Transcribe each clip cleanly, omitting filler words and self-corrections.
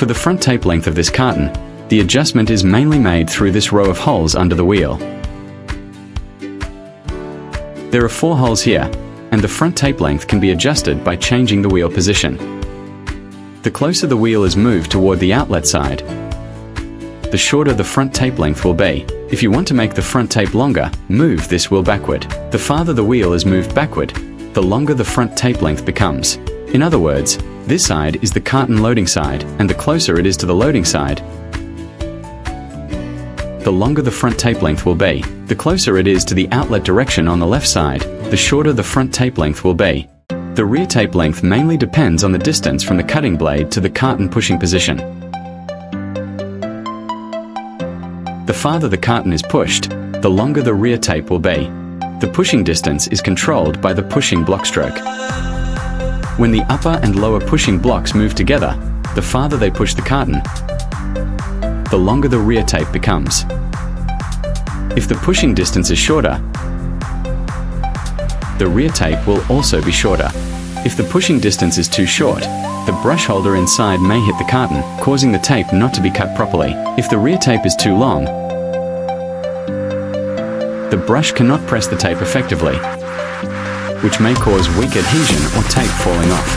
For the front tape length of this carton, the adjustment is mainly made through this row of holes under the wheel. There are 4 holes here, and the front tape length can be adjusted by changing the wheel position. The closer the wheel is moved toward the outlet side, the shorter the front tape length will be. If you want to make the front tape longer, move this wheel backward. The farther the wheel is moved backward, the longer the front tape length becomes. In other words, this side is the carton loading side, and the closer it is to the loading side, the longer the front tape length will be. The closer it is to the outlet direction on the left side, the shorter the front tape length will be. The rear tape length mainly depends on the distance from the cutting blade to the carton pushing position. The farther the carton is pushed, the longer the rear tape will be. The pushing distance is controlled by the pushing block stroke. When the upper and lower pushing blocks move together, the farther they push the carton, the longer the rear tape becomes. If the pushing distance is shorter, the rear tape will also be shorter. If the pushing distance is too short, the brush holder inside may hit the carton, causing the tape not to be cut properly. If the rear tape is too long, the brush cannot press the tape effectively, which may cause weak adhesion or tape falling off.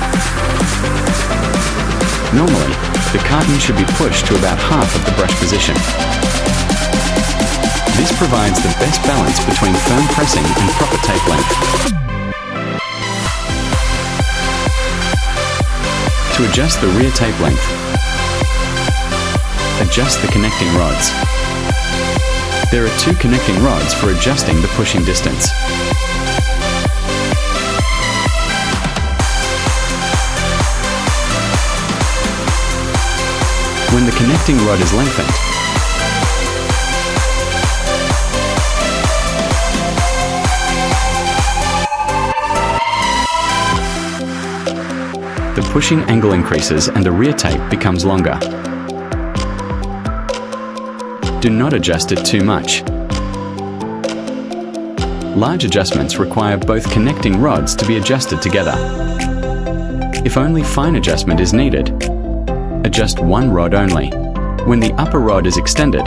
Normally, the carton should be pushed to about half of the brush position. This provides the best balance between firm pressing and proper tape length. To adjust the rear tape length, adjust the connecting rods. There are 2 connecting rods for adjusting the pushing distance. When the connecting rod is lengthened, the pushing angle increases and the rear tape becomes longer. Do not adjust it too much. Large adjustments require both connecting rods to be adjusted together. If only fine adjustment is needed, adjust 1 rod only. When the upper rod is extended,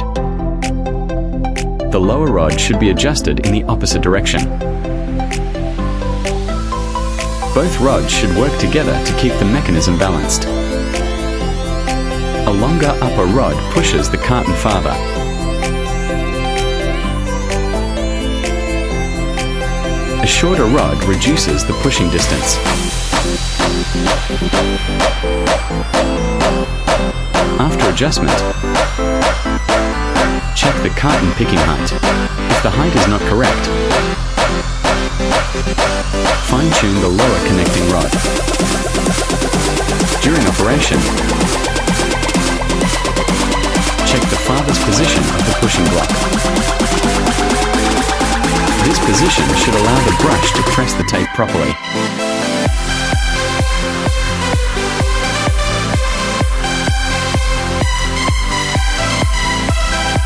the lower rod should be adjusted in the opposite direction. Both rods should work together to keep the mechanism balanced. A longer upper rod pushes the carton farther. A shorter rod reduces the pushing distance. After adjustment, check the carton picking height. If the height is not correct, fine-tune the lower connecting rod. During operation, check the farthest position of the pushing block. This position should allow the brush to press the tape properly.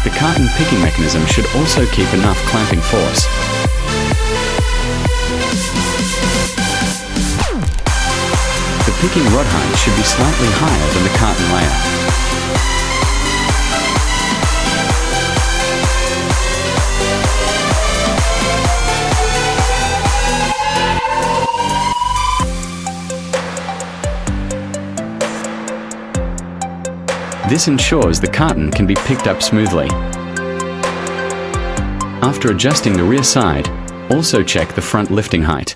The carton picking mechanism should also keep enough clamping force. The picking rod height should be slightly higher than the carton layer. This ensures the carton can be picked up smoothly. After adjusting the rear side, also check the front lifting height.